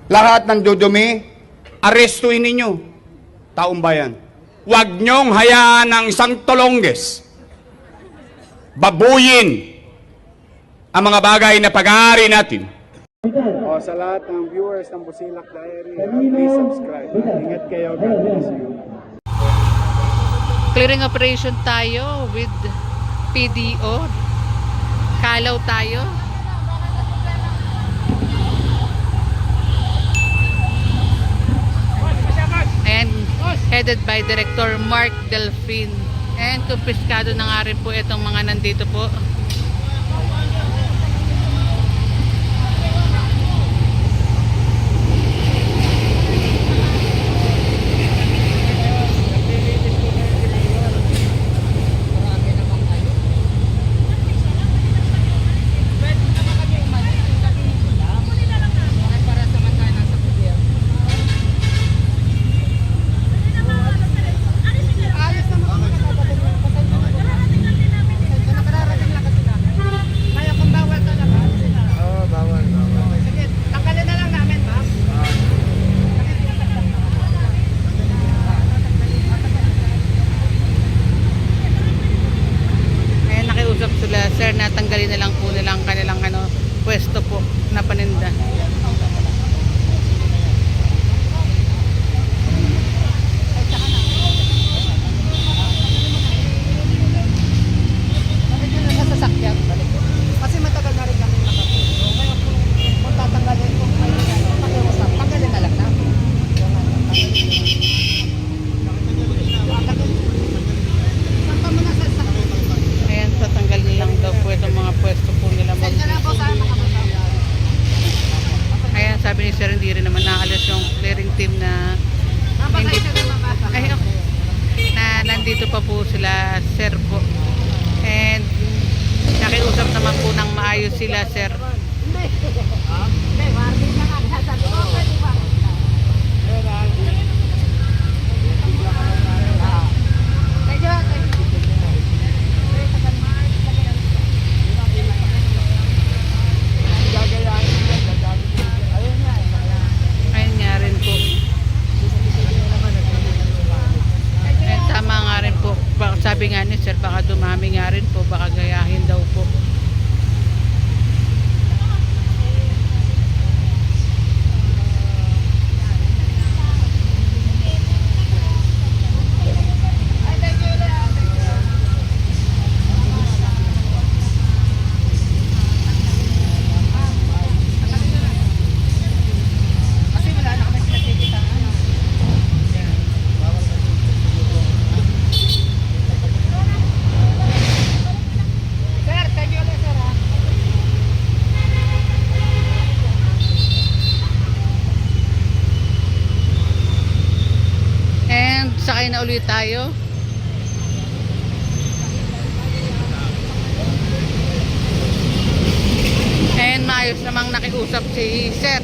Lahat ng dudumi, arestuin ninyo. Taong bayan. Huwag niyong hayaan ng isang tolongges. Babuyin ang mga bagay na pag-aari natin. Sa lahat ng viewers ng Busilak Diary, please subscribe. Ingat kayo. God bless you. Clearing operation tayo with PDO. Kalaw tayo. And headed by Director Mark Delfin. And kumpiskado na nga rin po itong mga nandito po. Sir, natanggalin na lang po nilang kanilang pwesto po na paninda. Kasi matagal na rin kami nakapito. Ngayon kung tatanggalin kung may pakiusap, tanggalin na lang namin. Ayan, tatanggalin lang daw po itong mga pwesto po nila. Ayan, sabi ni Sir, hindi rin naman naalis yung clearing team na hindi, na nandito pa po sila, Sir po. And nakiusap naman po ng maayos sila, Sir. Ayun nga rin po. And tama nga rin po. Sabi nga ni Sir, baka dumami nga rin po, baka gayahin daw po. Sakay na ulit tayo. And maayos namang nakiusap si Sir.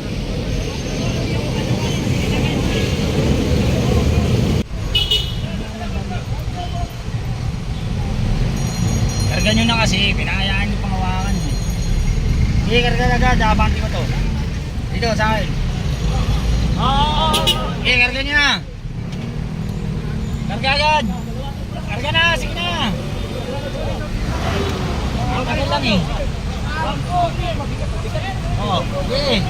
Karga nyo na kasi, pinahayaan nyo pangawakan. Hindi, karga agad, abanti ko to. Dito, sa akin. Hindi, karga nyo na. Karga agad! Karga na! Sige na! Karga lang eh. Oo, sige.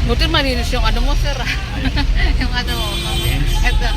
Buti malinis yung ano mo, sir. Yung ano mo. Ito.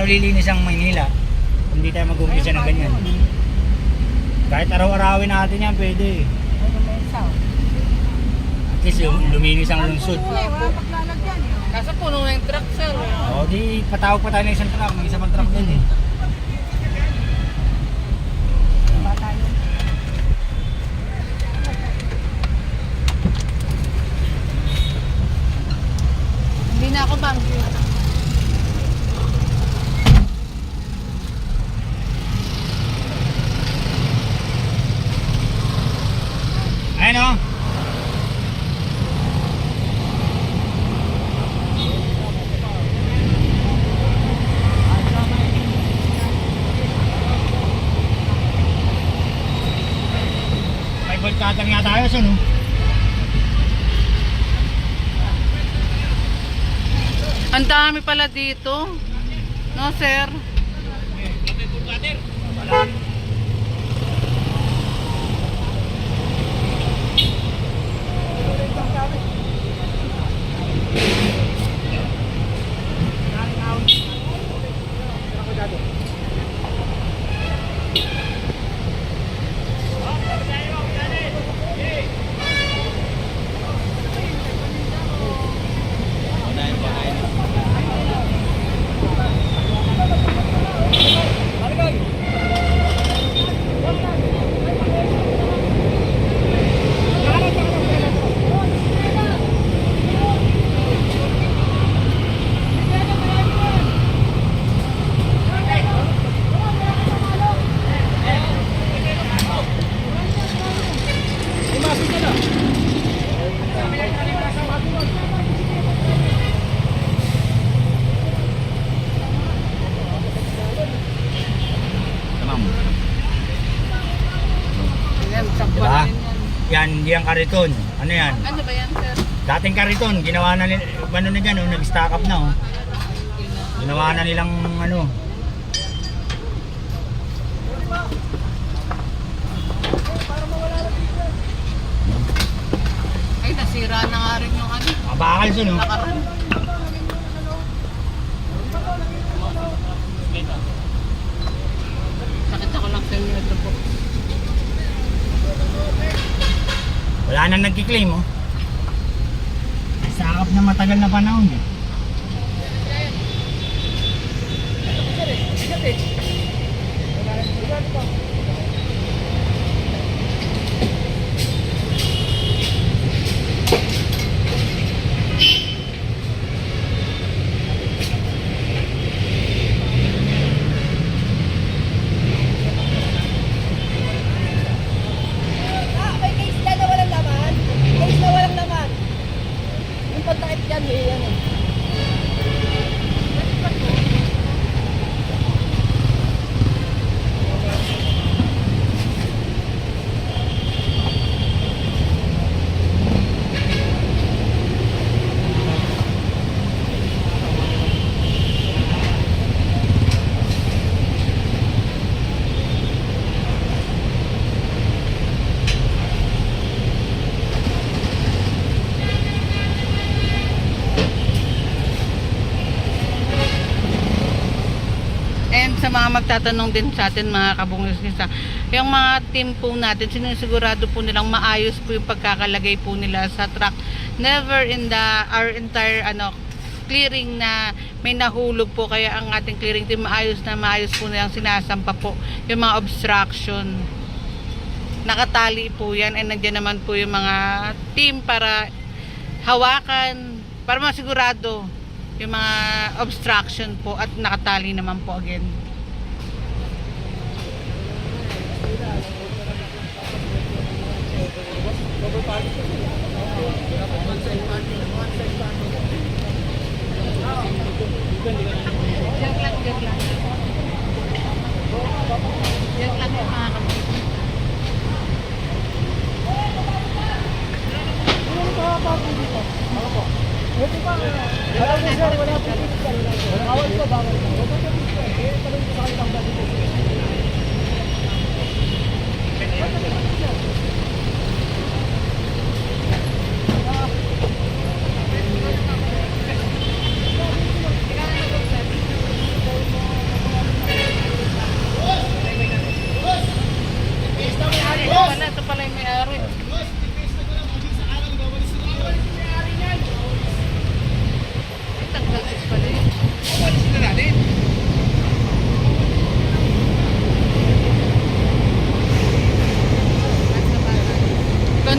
daw lilinis ang Maynila. Hindi tayo mag-umpisa ng ganyan. Kahit araw-arawin natin yan, pwede. At least luminis ang lungsod. Kaso puno na yung truck, sir. O, di patawag pa tayo ng isang truck. May isa pang truck din eh. Hindi na ako bang. Ayun o. May bolt cutter nga tayo, so no? Ang dami pala dito. No, sir? Ayan, sakpan Diba? na rin yan. Yan, hindi ang kariton. Ano yan? Ano ba yan, sir? Dating kariton, ginawa na nila, ano na dyan, nag-stack up na oh. Ginawa na nilang ano. Ay, nasira na nga rin yung ano. Mabakal so no. Lakaran. Sakit ako lang sa inyo ito po. Wala nang nagkiklaim oh. Sakap na matagal na panahon eh. May case dyan na walang laman. Case na walang laman. Yung pagtakip dyan, eh, ano. And sa mga magtatanong din sa atin mga kabungisisa, yung mga team po natin, sinisigurado po nilang maayos po yung pagkakalagay po nila sa truck. Never in our entire clearing na may nahulog po, kaya ang ating clearing team maayos po nilang sinasampa po yung mga obstruction. Nakatali po yan, and nandiyan naman po yung mga team para hawakan, para masigurado yung mga obstruction po, at nakatali naman po again. Diyan lang. Diyan lang yung mga kapatid. Wala po sir, wala po dito. Bawal po, bawal po.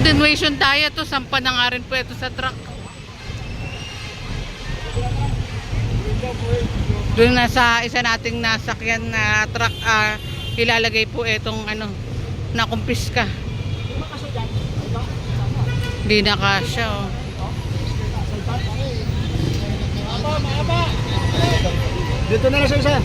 Continuation tayo to, sampa na nga rin po ito sa truck. Doon na sa isa nating nasakyan na truck, ilalagay po itong ano, nakumpiska. Hindi na kasya, oh. Dito na lang sa isa.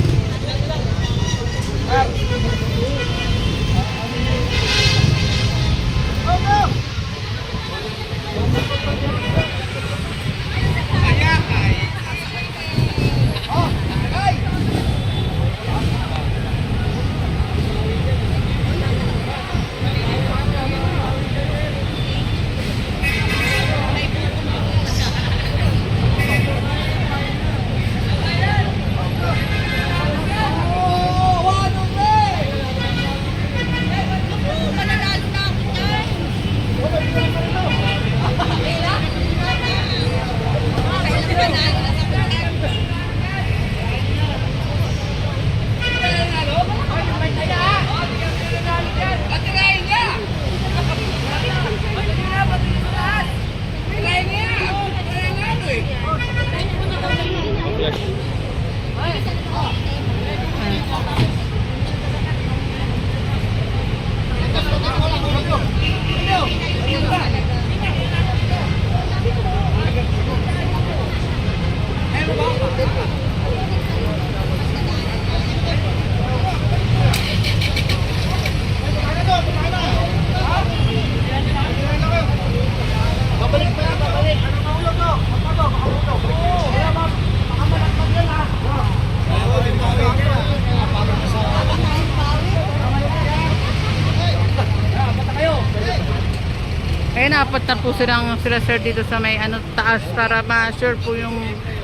Ayun, apat na po sila sir dito sa may ano, taas para ma-sure po yung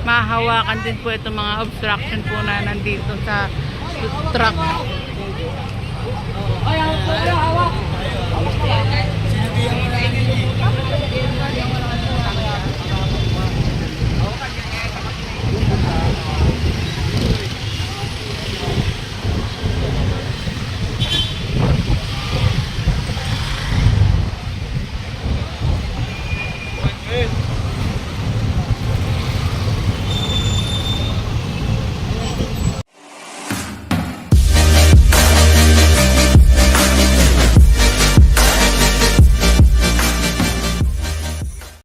mahawakan din po itong mga obstruction po na nandito sa truck.